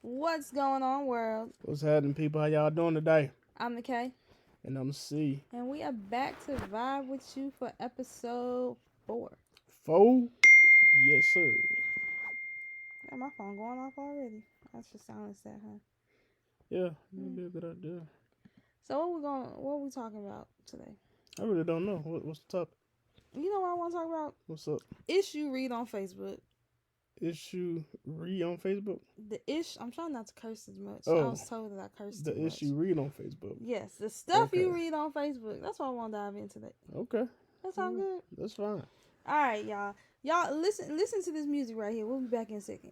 What's going on, world? What's happening, people? How y'all doing today? I'm the K, And I'm C. and we are back to vibe with you for episode 4. Four? Yes, sir. Yeah, my phone going off already. I should silence that, huh? Yeah, that'd Hmm. be a good idea. So what are we talking about today? I really don't know. What's the topic? You know what I want to talk about? What's up? Ish you read on Facebook. Issue read on Facebook? I'm trying not to curse as much. I Oh, was told that I cursed too the much. issue read on Facebook. Yes, the stuff Okay. you read on Facebook. That's what I want to dive into today. Okay. That sound good? That's fine. All right, y'all. Y'all listen to this music right here. We'll be back in a second.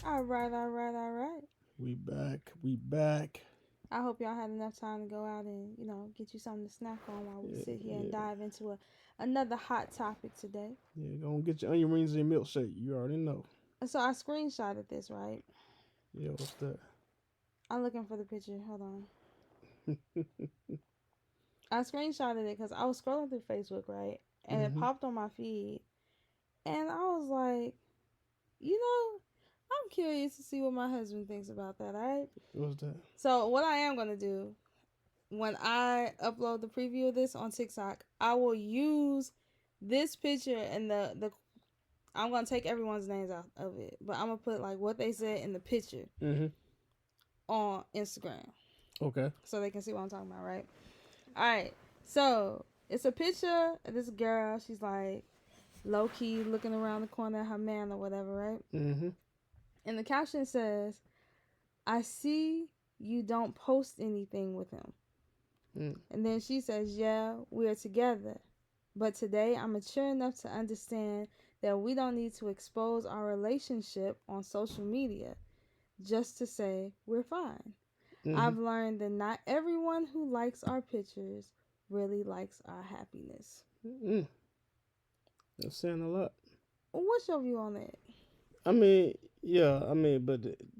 All right, all right, all right. We back. We back. I hope y'all had enough time to go out and, get you something to snack on while we sit here and dive into another hot topic today. Yeah, gonna get your onion rings and milkshake. You already know. And so I screenshotted this, right? Yeah, what's that? I'm looking for the picture. Hold on. I screenshotted it because I was scrolling through Facebook, right? And it popped on my feed. And I was like, I'm curious to see what my husband thinks about that, all right? What's that? So what I am going to do, when I upload the preview of this on TikTok, I will use this picture and the I'm gonna take everyone's names out of it, but I'm gonna put like what they said in the picture on Instagram, Okay. so they can see what I'm talking about, right? All right, so it's a picture of this girl. She's like low key looking around the corner at her man or whatever, right? And the caption says, "I see you don't post anything with him." And then she says, "Yeah, we are together. But today I'm mature enough to understand that we don't need to expose our relationship on social media just to say we're fine. I've learned that not everyone who likes our pictures really likes our happiness." That's saying a lot. What's your view on that? But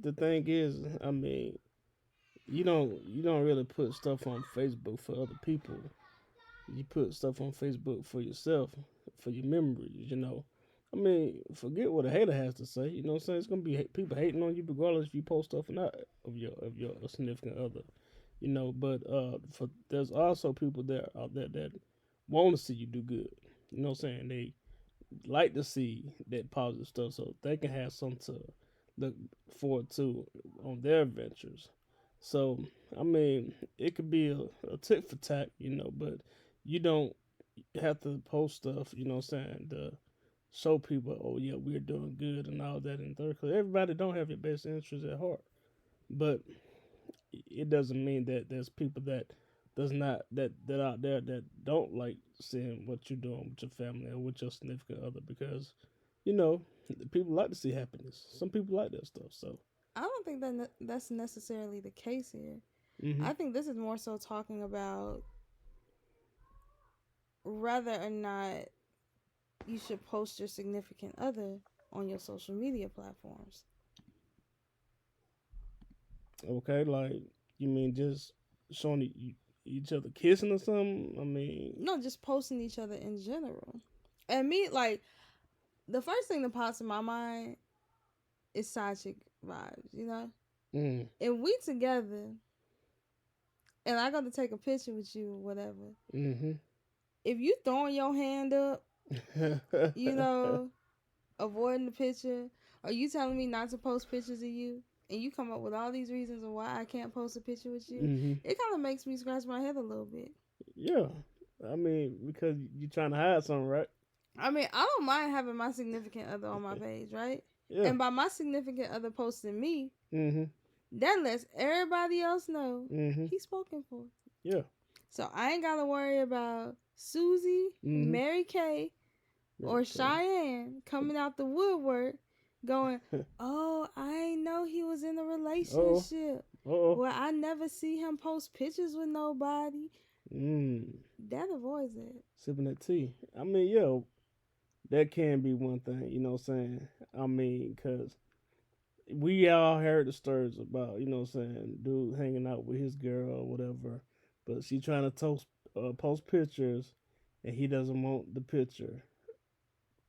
the thing is, you don't really put stuff on Facebook for other people. You put stuff on Facebook for yourself, for your memories. Forget what a hater has to say. You know what I'm saying? It's gonna be people hating on you regardless if you post stuff or not of your significant other. But there's also people there out there that want to see you do good. You know what I'm saying? They like to see that positive stuff so they can have something to look forward to on their adventures. So, it could be a tit for tat, but you don't have to post stuff, what I'm saying, to show people, oh, yeah, we're doing good and all that and third. Because everybody don't have your best interests at heart. But it doesn't mean that there's people that does not that out there that don't like seeing what you're doing with your family or with your significant other because people like to see happiness. Some people like that stuff. So I don't think that's necessarily the case here. mm-hmm. I think this is more so talking about whether or not you should post your significant other on your social media platforms. Okay, like you mean just showing each other kissing or something? No, just posting each other in general. And me, like, the first thing that pops in my mind is side chick vibes. If we together and I got to take a picture with you or whatever, if you throwing your hand up, avoiding the picture, or you telling me not to post pictures of you, and you come up with all these reasons of why I can't post a picture with you, it kind of makes me scratch my head a little bit. Yeah, because you're trying to hide something, right? I don't mind having my significant other on my page, right? Yeah. And by my significant other posting me, that lets everybody else know he's spoken for. Yeah. So I ain't got to worry about Susie, Mary Kay, or Cheyenne coming out the woodwork going, "Oh, I know he was in a relationship. Well, I never see him post pictures with nobody." That avoids it. Sipping that tea. That can be one thing, you know what I'm saying? Because we all heard the stories about, what I'm saying, dude hanging out with his girl or whatever, but she trying to post pictures, and he doesn't want the picture.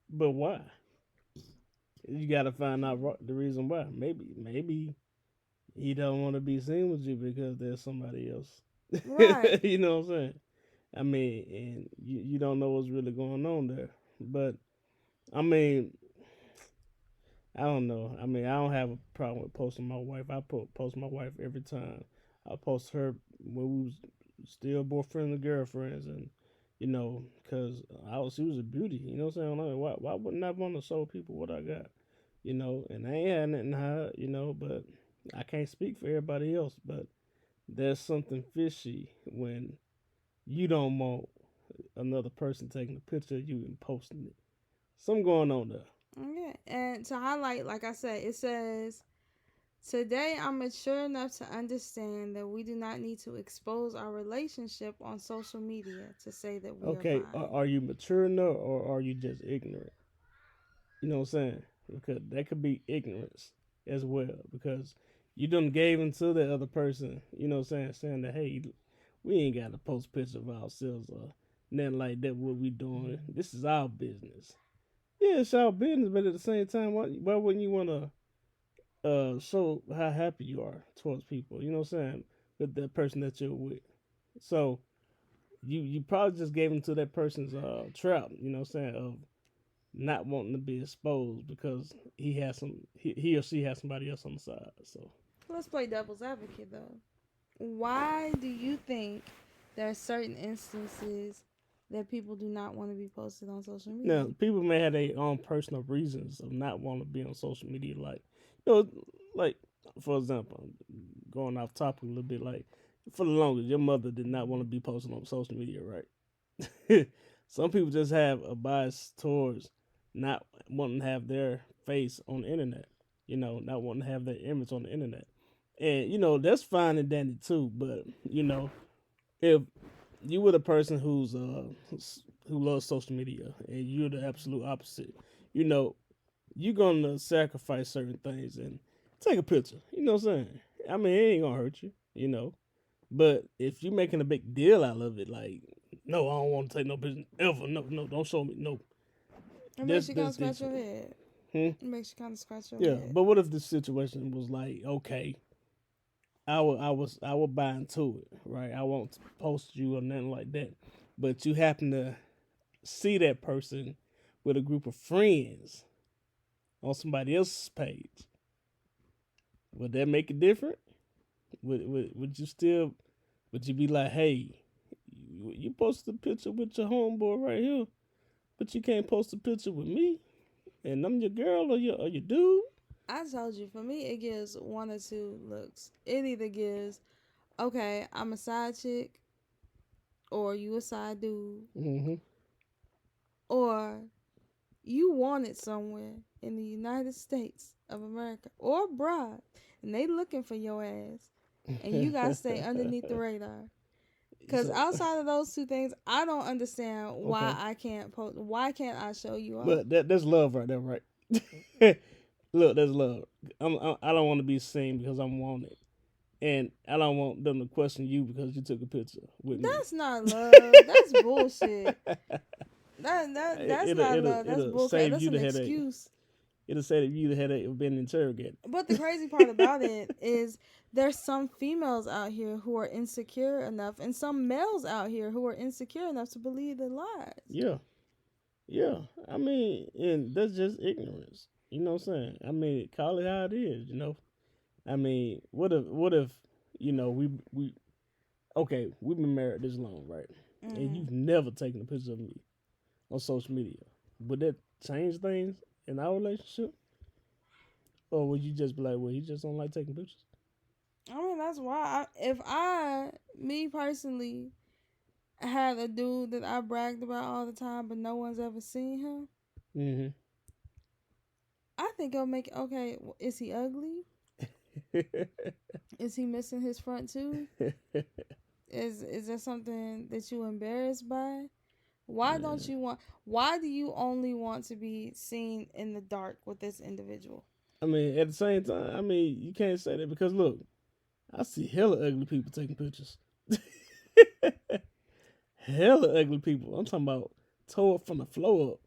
But why? You got to find out the reason why. Maybe he don't want to be seen with you because there's somebody else. Right. You know what I'm saying? I mean, and you don't know what's really going on there. But I mean, I don't know. I mean, I don't have a problem with posting my wife. Post my wife every time. I post her when we was still boyfriend and girlfriends, and cause she was a beauty. You know what I'm saying? Like, why wouldn't I want to show people what I got? And I ain't had nothing to hide. But I can't speak for everybody else. But there's something fishy when you don't want another person taking a picture of you and posting it. Something going on there. Okay. And to highlight, like I said, it says, today I'm mature enough to understand that we do not need to expose our relationship on social media to say that we are Okay, fine. are you mature enough or are you just ignorant? You know what I'm saying? Because that could be ignorance as well. Because you done gave into the other person, you know what I'm saying that, hey, we ain't got to post pictures of ourselves or nothing like that, what we doing. This is our business. Yeah, it's our business, but at the same time, why wouldn't you want to show how happy you are towards people? You know what I'm saying? With that person that you're with. So you probably just gave into that person's trap, you know what I'm saying, of not wanting to be exposed because he or she has somebody else on the side. So Let's play devil's advocate though. Why do you think there are certain instances that people do not want to be posted on social now media? people may have their own personal reasons of not wanting to be on social media, like you know, like for example, going off topic a little bit, like for the longest, your mother did not want to be posted on social media, right? Some people just have a bias towards not wanting to have their face on the internet, not wanting to have their image on the internet. And, that's fine and dandy too, but, if you were the person who loves social media and you're the absolute opposite, you know, you're gonna sacrifice certain things and take a picture. You know what I'm saying? I mean, it ain't gonna hurt you. But if you're making a big deal out of it, like, no, I don't want to take no picture ever. No, no, don't show me. No, It makes this you kind of this scratch is your head. hmm? It makes you kind of scratch your Yeah. head. But what if the situation was like, okay, I would buy into it, right? I won't post you or nothing like that, but you happen to see that person with a group of friends on somebody else's page. Would that make it different? Would you still would you be like, hey, you posted a picture with your homeboy right here, but you can't post a picture with me, and I'm your girl or your dude? I told you, for me, it gives one or two looks. It either gives, okay, I'm a side chick, or you a side dude, Mm-hmm. or you wanted somewhere in the United States of America or abroad, and they looking for your ass, and you gotta stay underneath the radar. Cause So outside of those two things, I don't understand why okay, I can't post. Why can't I show you off? but that's love right there, right? Look, that's love. I don't want to be seen because I'm wanted, and I don't want them to question you because you took a picture with me. That's not love. That's bullshit. That's it'll not it'll love. That's it'll bullcrap. save That's you an the headache. excuse. It'll say that you the headache of being interrogated. But the crazy part about it is there's some females out here who are insecure enough, and some males out here who are insecure enough to believe the lies. Yeah, yeah. I mean, and that's just ignorance. You know what I'm saying? I mean, call it how it is. I mean, what if we okay, we've been married this long, right? And Mm. you've never taken a picture of me on social media. Would that change things in our relationship? Or would you just be like, well, he just don't like taking pictures? I mean, that's why me personally, had a dude that I bragged about all the time, but no one's ever seen him, Mm-hmm. I think it'll make, okay, is he ugly? Is he missing his front tooth? Is there something that you embarrassed by? Why Yeah. don't you want? Why do you only want to be seen in the dark with this individual? I mean, at the same time, I mean, you can't say that because look, I see hella ugly people taking pictures. Hella ugly people. I'm talking about tore up from the floor up.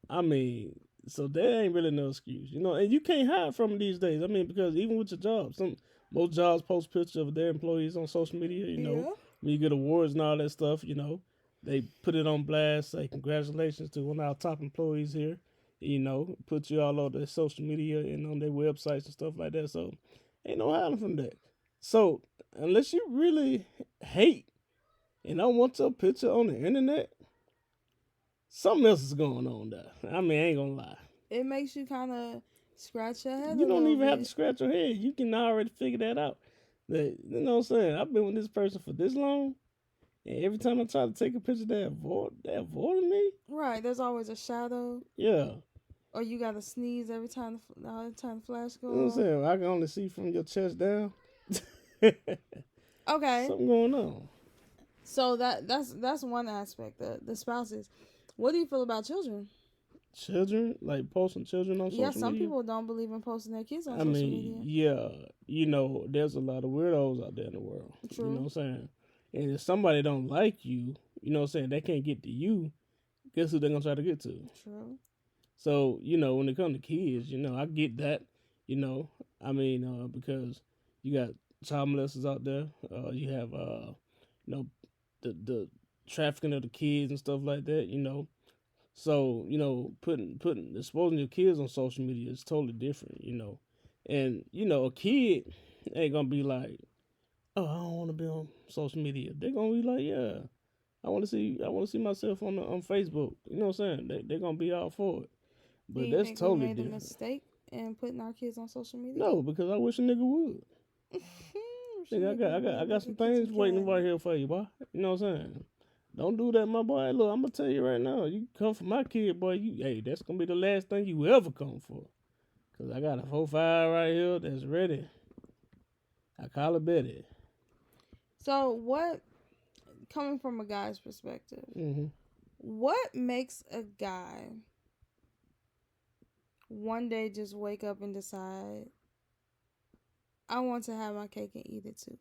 I mean, so that ain't really no excuse, and you can't hide from it these days. I mean, because even with your job, most jobs post pictures of their employees on social media. Yeah. When you get awards and all that stuff, they put it on blast, say congratulations to one of our top employees here. Put you all over their social media and on their websites and stuff like that. So ain't no hiding from that. So unless you really hate and don't want your picture on the internet, something else is going on there. I mean, I ain't gonna lie. It makes you kind of scratch your head. You a don't little even have to bit. scratch your head. You can already figure that out. That you know what I'm saying? I've been with this person for this long, and every time I try to take a picture, they avoiding me. Right. There's always a shadow. Yeah. Or you gotta sneeze every time the flash go You know what I'm off. saying? I can only see from your chest down. Okay. Something going on. So that's one aspect. The spouses. What do you feel about children? Children, like posting children on social Yeah, some media. people don't believe in posting their kids on I social mean, media. yeah, there's a lot of weirdos out there in the world. True. You know what I'm saying? And if somebody don't like you, you know what I'm saying, they can't get to you, guess who they're gonna try to get to? True. So, when it comes to kids, I get that, I mean, because you got child molesters out there, you have the trafficking of the kids and stuff like that. So, putting exposing your kids on social media is totally different. And, a kid ain't gonna be like, oh, I don't wanna be on social media. They're gonna be like, yeah, I wanna see myself on Facebook. You know what I'm saying? They're gonna be all for it. Do But you that's think we totally made a different. mistake in putting our kids on social media? No, because I wish a nigga would. Nigga, I got some things waiting right here for you, boy. You know what I'm saying? Don't do that, my boy. Look, I'm gonna tell you right now. You come for my kid, boy. Hey, that's gonna be the last thing you ever come for. Cause I got a 4-5 right here that's ready. I call it Betty. So what? Coming from a guy's perspective, what makes a guy one day just wake up and decide, I want to have my cake and eat it too?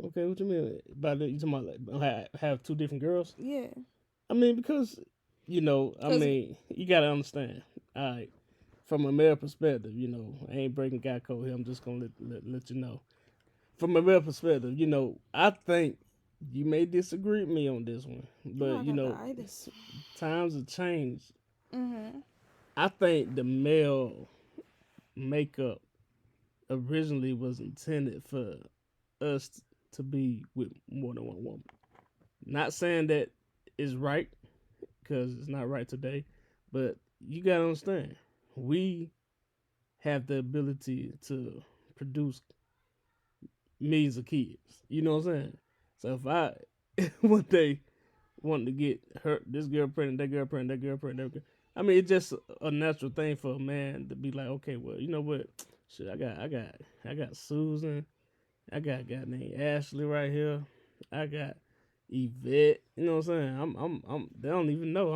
Okay, what you mean? By that, you talking about like have two different girls? Yeah. I mean, because you gotta understand. All right, from a male perspective, I ain't breaking guy code here. I'm just gonna let you know. From a male perspective, I think you may disagree with me on this one, but times have changed. I think the male makeup originally was intended for us to be with more than one woman. Not saying that is right, because it's not right today, but you gotta understand, we have the ability to produce millions of kids. You know what I'm saying? So if I one day wanted to get this girl pregnant, that girl pregnant, that girl pregnant, that girl, I mean, it's just a natural thing for a man to be like, okay, well, you know what? Shit, I got Susan, I got a guy named Ashley right here, I got Yvette. You know what I'm saying? They don't even know.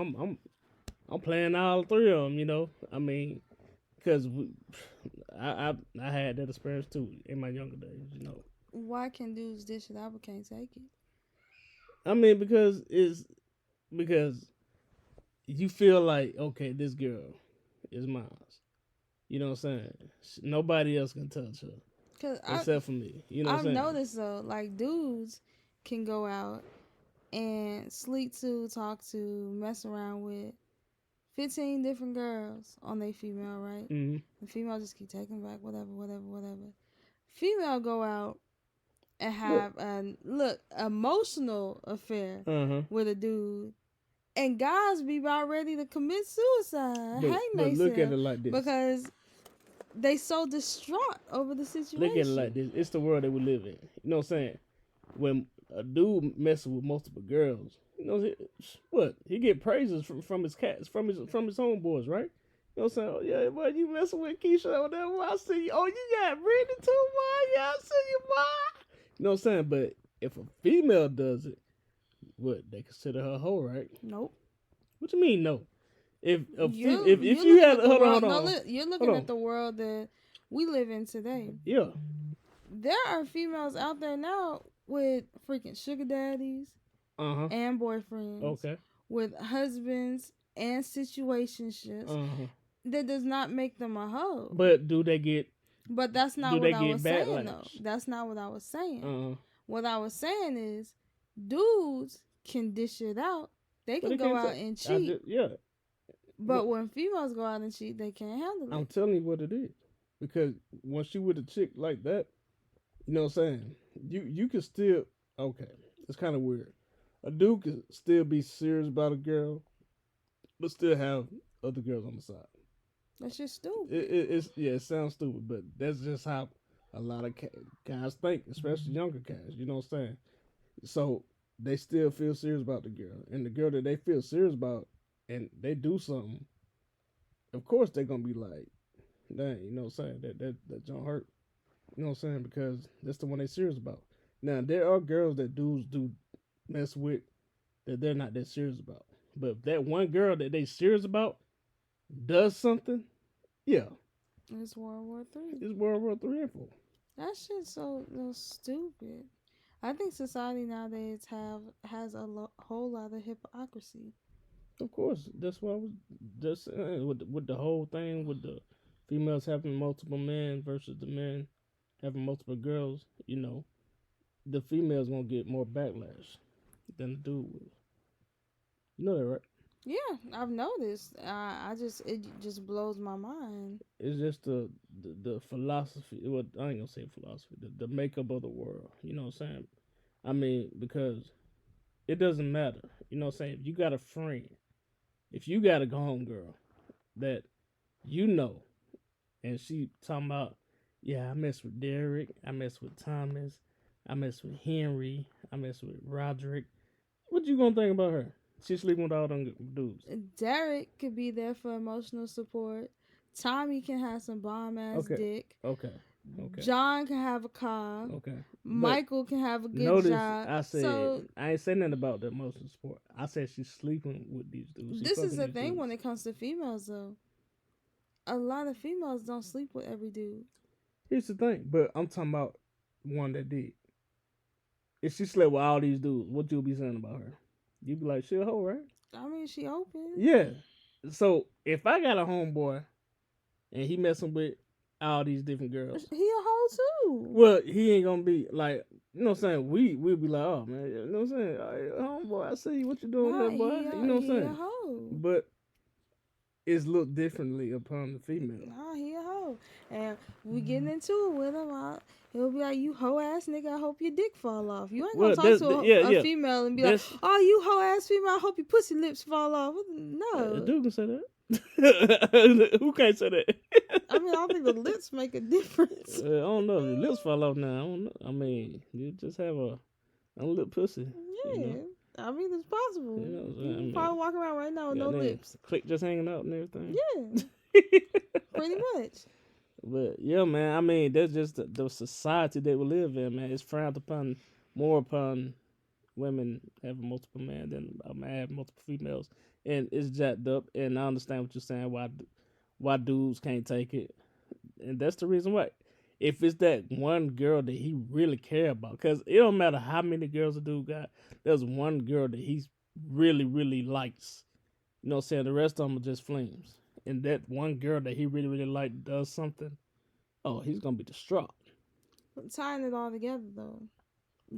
I'm playing all three of them. I mean, because I had that experience too in my younger days. Why can dudes dish it out but can't take it? I mean, because you feel like, okay, this girl is mine. You know what I'm saying? Nobody else can touch her except for me. You know what I'm saying? I've noticed though, like dudes can go out and sleep to, talk to, mess around with 15 different girls on their female, right? Mm-hmm. The female just keep taking back, whatever. Female go out and have an emotional affair with a dude, and guys be about ready to commit suicide, but look at it like this, because they so distraught over the situation. Look at it like this. It's the world that we live in. You know what I'm saying? When a dude messes with multiple girls, he get praises from his cats, from his homeboys, right? You know what I'm saying? Oh yeah, boy, you messing with Keisha or whatever. I see you. Oh, you got Brittany too, boy. Yeah, I see you, boy. You know what I'm saying? But if a female does it, what, they consider her a hoe, right? Nope. What you mean no? If you had hold on, you're looking at the world that we live in today. Yeah, there are females out there now with freaking sugar daddies and boyfriends. Okay. With husbands and situationships. That does not make them a hoe. But do they get? But that's not what I was saying though. That's not what I was saying. What I was saying is, dudes can dish it out. They can go out and cheat. But when females go out and cheat, they can't handle it. I'm telling you what it is. Because once you with a chick like that, you know what I'm saying? You can still, okay, it's kind of weird. A dude can still be serious about a girl, but still have other girls on the side. That's just stupid. It sounds stupid, but that's just how a lot of guys think, especially younger guys. You know what I'm saying? So they still feel serious about the girl, and the girl that they feel serious about, and they do something. Of course, they're gonna be like, "Dang," you know what I'm saying? That don't hurt. You know what I'm saying? Because that's the one they serious about. Now there are girls that dudes do mess with that they're not that serious about. But if that one girl that they serious about does something, yeah. It's World War III. It's World War III for. That shit's so stupid. I think society nowadays has a whole lot of hypocrisy. Of course, that's why I was just saying with the whole thing with the females having multiple men versus the men having multiple girls. You know, the females gonna get more backlash than the dude will. You know that, right? Yeah, I've noticed. It just blows my mind. It's just the philosophy. Well, I ain't gonna say philosophy. The makeup of the world. You know what I'm saying? I mean, because it doesn't matter. You know what I'm saying? If you got a friend, if you got a home girl that you know, and she talking about, yeah, I mess with Derek, I mess with Thomas, I mess with Henry, I mess with Roderick. What you gonna think about her? She's sleeping with all them dudes. Derek could be there for emotional support. Tommy can have some bomb ass dick. Okay. John can have a car. Okay. Michael can have a good job. I said I ain't saying nothing about the emotional support. I said she's sleeping with these dudes. This is the thing when it comes to females though. A lot of females don't sleep with every dude. Here's the thing, but I'm talking about one that did. If she slept with all these dudes, what you be saying about her? You be like, she a hoe, right? I mean, she open. Yeah. So if I got a homeboy and he messing with all these different girls, he a hoe too. Well, he ain't gonna be like, you know what I'm saying? We'll be like, oh man, you know what I'm saying? Homeboy, I see what you doing there, boy. You know what I'm saying? A hoe. But it's looked differently upon the female. Nah, he a hoe. And we getting into it with him. He'll be like, you hoe ass nigga, I hope your dick fall off. You ain't gonna talk to a female and be like, oh, you hoe ass female, I hope your pussy lips fall off. No. The dude can say that. Who can't say that? I mean, I don't think the lips make a difference. I don't know. If the lips fall off now, I don't know. I mean, you just have a lip pussy. Yeah. You know? I mean, it's possible. You know, you probably walk around right now with no lips. Click just hanging out and everything. Yeah. Pretty much. But yeah, man. I mean, that's just the society that we live in, man. It's frowned upon more upon women having multiple men than a man having multiple females, and it's jacked up. And I understand what you're saying. Why dudes can't take it, and that's the reason why. If it's that one girl that he really care about, because it don't matter how many girls a dude got, there's one girl that he really, really likes. You know what I'm saying? The rest of them are just flames. And that one girl that he really, really likes does something, oh, he's going to be distraught. Tying it all together, though,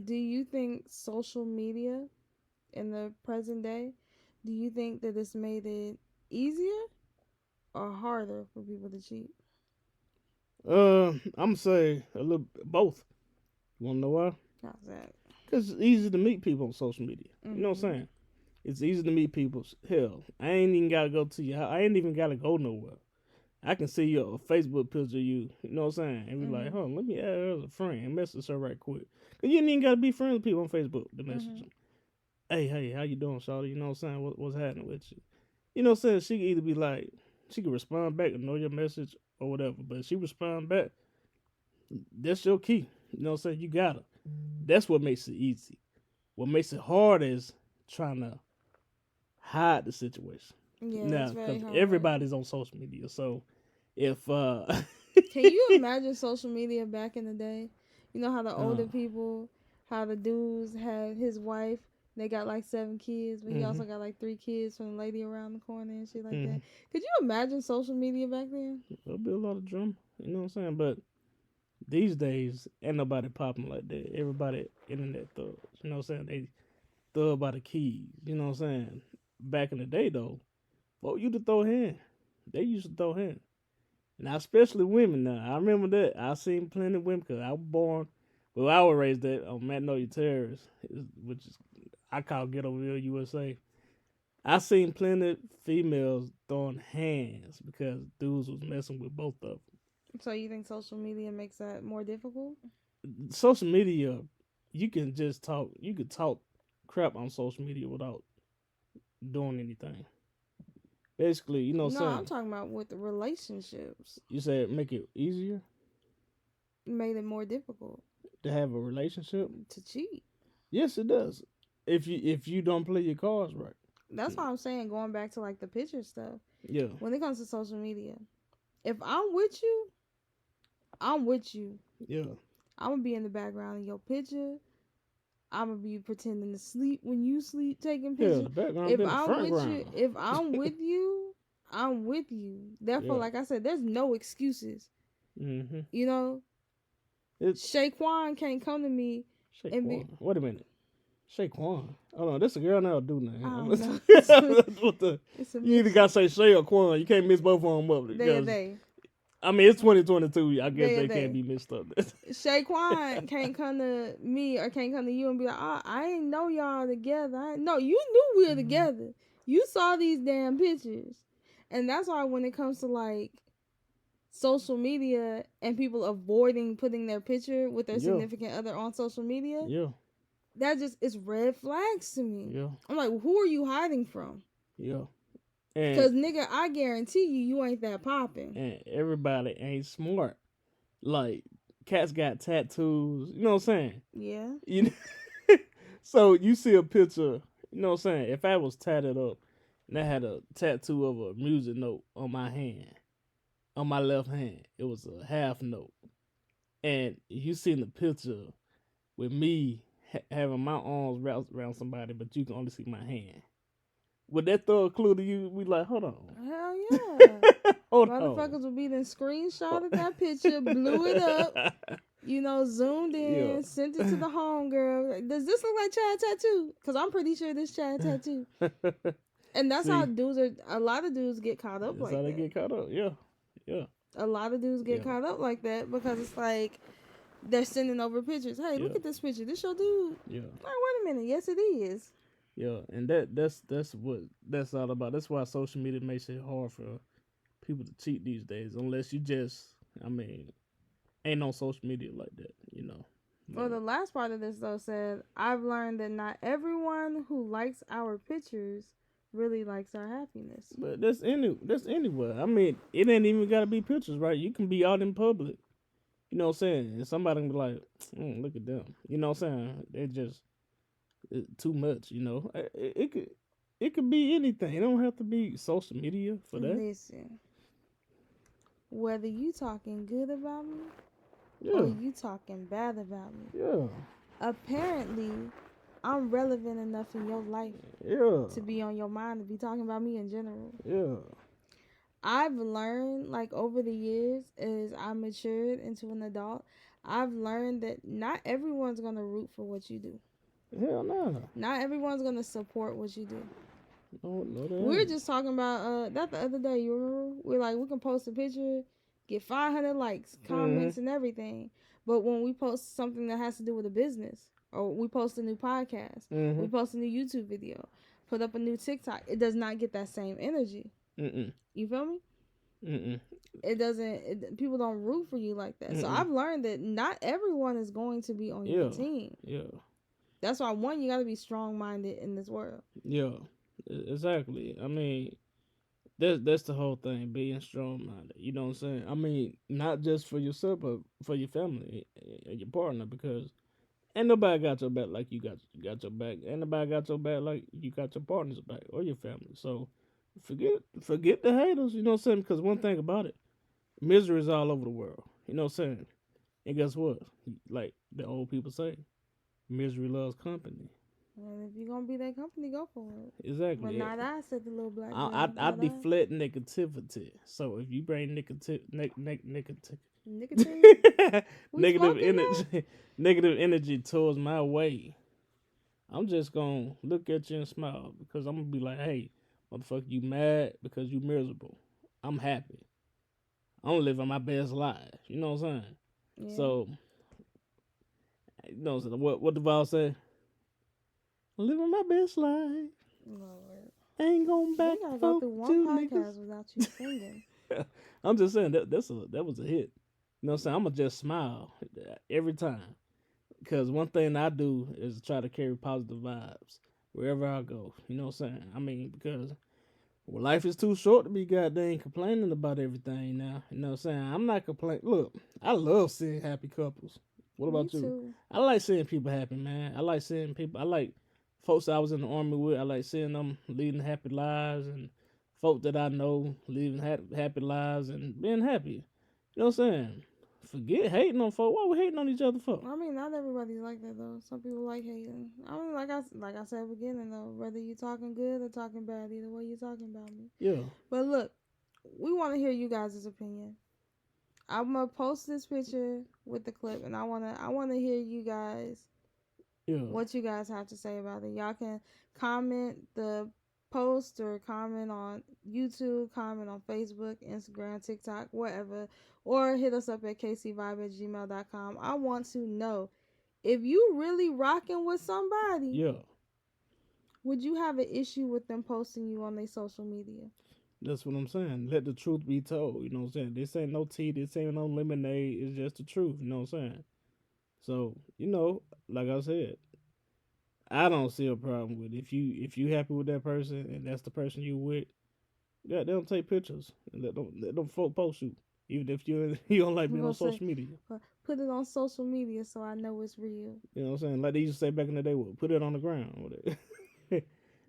do you think social media in the present day, do you think that it's made it easier or harder for people to cheat? I'm going to say a little both. You want to know why? How's that? Because it's easy to meet people on social media. Mm-hmm. You know what I'm saying? It's easy to meet people. Hell, I ain't even got to go to you. I ain't even got to go nowhere. I can see your Facebook picture of you. You know what I'm saying? And be like, oh, let me add her as a friend and message her right quick. Because you ain't even got to be friends with people on Facebook to message them. Hey, how you doing, shawty? You know what I'm saying? What's happening with you? You know what I'm saying? She can either be like, she can respond back and know your message or whatever. But if she respond back, that's your key. You know what I'm saying? You got her. That's what makes it easy. What makes it hard is trying to hide the situation. Yeah, it's Now, very because hard. everybody's on social media, so if Can you imagine social media back in the day? You know how the older people, how the dudes had his wife, they got like 7 kids, but he also got like 3 kids from the lady around the corner and shit like that. Could you imagine social media back then? there'll be a lot of drama. You know what I'm saying? But these days, ain't nobody popping like that. Everybody internet thugs. You know what I'm saying? They thug by the keys. You know what I'm saying? Back in the day, though, folk used to throw hands. They used to throw hands. Now, especially women now. I remember that. I seen plenty of women because I was born, well, I was raised that on Magnolia Terrace, which is, I call Ghettoville, USA. I seen plenty of females throwing hands because dudes was messing with both of them. So you think social media makes that more difficult? Social media, you can just talk, you could talk crap on social media without doing anything. Basically, you know what I'm No, saying? I'm talking about with the relationships. You said make it easier Made it more difficult to have a relationship? to cheat. Yes, it does. If you don't play your cards right. That's why I'm saying, going back to like the picture stuff. Yeah. When it comes to social media, if I'm with you, I'm with you. Yeah. I'm gonna be in the background in your picture. I'm gonna be pretending to sleep when you sleep, taking Yeah, pictures. the background If been the I'm front with ground. you, if I'm with you, I'm with you. Therefore, Yeah. like I said, there's no excuses. Mm-hmm. You know, Shaquan can't come to me and be. Wait a minute. Shaquan. Hold on, this a girl now or dude I name? don't know. What the? It's a You either gotta say Shay or Quan. You can't miss both of them up. they. I mean, it's 2022. I guess they They. can't be mixed up. Shaquan can't come to me or can't come to you and be like, oh, I ain't know y'all together. No, you knew we were together. You saw these damn pictures. And that's why when it comes to like social media and people avoiding putting their picture with their significant other on social media, that just is red flags to me. Yeah. I'm like, who are you hiding from? Yeah. Because, nigga, I guarantee you ain't that popping. And everybody ain't smart. Like, cats got tattoos. You know what I'm saying? Yeah. You know? So you see a picture, you know what I'm saying? If I was tatted up and I had a tattoo of a music note on my hand, on my left hand, it was a half note. And you seen the picture with me having my arms wrapped around somebody, but you can only see my hand. Would that throw a clue to you? We like, hold on. Hell yeah. Hold Motherfuckers on. would be then screenshotted that picture, blew it up, you know, zoomed in, sent it to the homegirl. Like, does this look like Chad Tattoo? Because I'm pretty sure this Chad Tattoo. And that's how dudes are. A lot of dudes get caught up like that. That's how they get caught up, yeah. A lot of dudes get caught up like that because it's like they're sending over pictures. Hey, look at this picture. This your dude. Yeah. Like, wait a minute. Yes, it is. Yeah, and that's what that's all about. That's why social media makes it hard for people to cheat these days, unless you just, I mean, ain't no social media like that, you know. Well, the last part of this though said, I've learned that not everyone who likes our pictures really likes our happiness. But that's anywhere. I mean, it ain't even gotta be pictures, right? You can be out in public, you know what I'm saying, and somebody can be like, look at them, you know what I'm saying? They just too much, you know. It could be anything. It don't have to be social media for that. Listen, whether you talking good about me or you talking bad about me, apparently I'm relevant enough in your life to be on your mind, to be talking about me in general. I've learned, like, over the years, as I matured into an adult, I've learned that not everyone's going to root for what you do. Hell no. Not everyone's going to support what you do. No, we were just talking about that the other day. You remember? We're like, we can post a picture, get 500 likes, comments, and everything. But when we post something that has to do with a business, or we post a new podcast, we post a new YouTube video, put up a new TikTok, it does not get that same energy. You feel me? It doesn't. People don't root for you like that. So I've learned that not everyone is going to be on your team. That's why, one, you got to be strong-minded in this world. Yeah, exactly. I mean, that's the whole thing, being strong-minded. You know what I'm saying? I mean, not just for yourself, but for your family and your partner, because ain't nobody got your back like you got your back. Ain't nobody got your back like you got your partner's back or your family. So Forget the haters. You know what I'm saying? Because one thing about it, misery is all over the world. You know what I'm saying? And guess what? Like the old people say, misery loves company. And if you're gonna be that company, go for it. But Exactly. not I, said the little black girl. I deflect negativity. So if you bring Nicotine? negative energy, negative energy towards my way, I'm just gonna look at you and smile because I'm gonna be like, hey, motherfucker, you mad because you miserable. I'm happy. I'm living my best life. You know what I'm saying? Yeah. So, you know what the Bible say? Living my best life. Lord. Ain't going back. We gotta go Fuck through one you podcast niggas. without you singing. I'm just saying that was a hit. You know what I'm saying? I'm gonna just smile every time. Because one thing I do is try to carry positive vibes wherever I go. You know what I'm saying? I mean, because life is too short to be goddamn complaining about everything now. You know what I'm saying? I'm not complaining. Look, I love seeing happy couples. What about Me you? too. I like seeing people happy, man. I like seeing people. I like folks I was in the army with. I like seeing them leading happy lives and folk that I know living happy lives and being happy. You know what I'm saying? Forget hating on folk. Why we hating on each other for? I mean, not everybody's like that though. Some people like hating. I mean, like I said at the beginning though, whether you talking good or talking bad, either way you talking about me. Yeah. But look, we want to hear you guys' opinion. I'm gonna post this picture with the clip, and I wanna hear you guys what you guys have to say about it. Y'all can comment the post or comment on YouTube, comment on Facebook, Instagram, TikTok, whatever, or hit us up at kcvibe@gmail.com. I want to know if you really rocking with somebody. Yeah. Would you have an issue with them posting you on their social media? That's what I'm saying. Let the truth be told. You know what I'm saying? This ain't no tea. This ain't no lemonade. It's just the truth. You know what I'm saying? So, like I said, I don't see a problem with it. If you happy with that person and that's the person you with, goddamn take pictures and let them folk post you. Even if you don't like being on social media. Put it on social media so I know it's real. You know what I'm saying? Like they used to say back in the day, well, put it on the ground.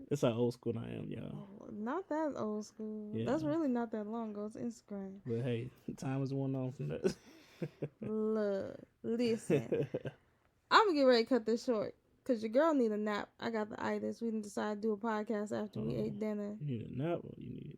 That's how old school I am, y'all. Oh, not that old school. Yeah. That's really not that long ago. It's Instagram. But hey, time is one on from that. Look, listen. I'm gonna get ready to cut this short because your girl need a nap. I got the itis. We decided to do a podcast after we ate dinner. You need a nap or you need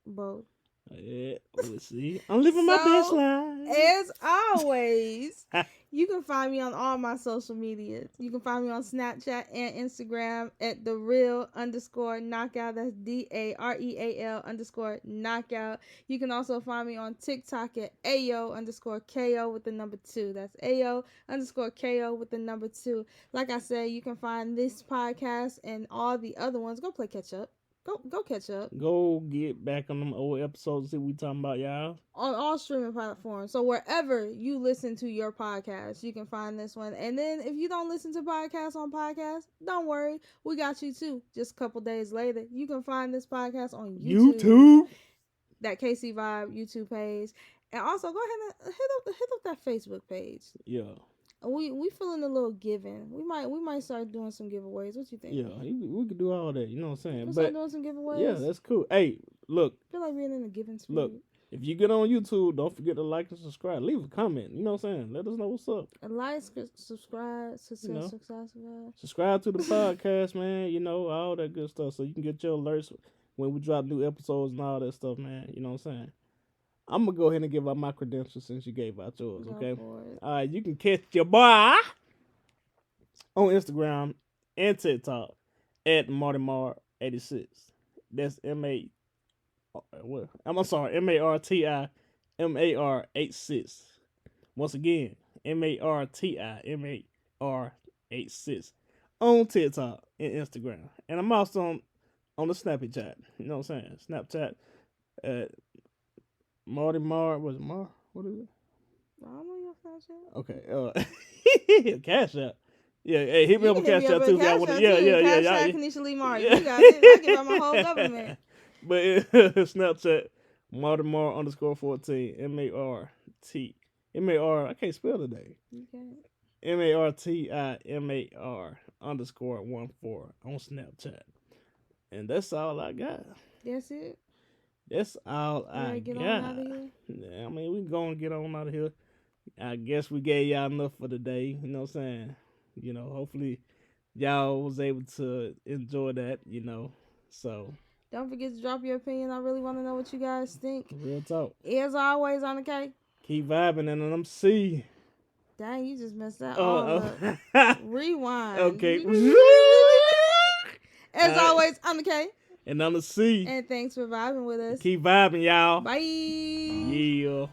both? Yeah, let's see. I'm living my best life. As always, you can find me on all my social medias. You can find me on Snapchat and Instagram at @thereal_knockout. That's DAREAL_knockout. You can also find me on TikTok at AO_KO with the number 2. That's AO_KO with the number 2. Like I said, you can find this podcast and all the other ones. Go play catch up. Go catch up. Go get back on them old episodes that we talking about, y'all. On all streaming platforms. So wherever you listen to your podcast, you can find this one. And then if you don't listen to podcasts on podcasts, don't worry. We got you too. Just a couple days later, you can find this podcast on YouTube. That KC Vibe YouTube page. And also go ahead and hit up that Facebook page. Yeah. We feeling a little giving. We might start doing some giveaways. What you think? Yeah, we could do all that. You know what I'm saying? We'll start doing some giveaways. Yeah, that's cool. Hey, look. I feel like being in the giving spirit. Look, if you get on YouTube, don't forget to like and subscribe. Leave a comment. You know what I'm saying? Let us know what's up. Like, subscribe, subscribe to the podcast, man. You know, all that good stuff. So you can get your alerts when we drop new episodes and all that stuff, man. You know what I'm saying? I'm going to go ahead and give out my credentials since you gave out yours, okay? All right, you can catch your boy on Instagram and TikTok at MartyMar86. That's MartyMar86. Once again, MartyMar86 on TikTok and Instagram. And I'm also on the Snapchat. You know what I'm saying? Snapchat at Marty Mar. Was it Mar? What is it? I don't know your Snapchat. Okay. Cash App. Yeah, hey, hit me up on Cash App too. Yeah. Cash App, Kanisha Lee Marty. You got it. I give out my whole government. But Snapchat, MartyMar_14. MAR. I can't spell today. Okay. MartyMar_14 on Snapchat. And that's all I got. That's it. That's all I Get got. on out of here. Yeah, I mean, we going to get on out of here. I guess we gave y'all enough for the day. You know what I'm saying? Hopefully y'all was able to enjoy that, So. Don't forget to drop your opinion. I really want to know what you guys think. Real talk. As always, on the K. Keep vibing and I'm C. Dang, you just messed that all up. Rewind. Okay. As always, I'm the K. And I'm the C. And thanks for vibing with us. Keep vibing, y'all. Bye. Yeah.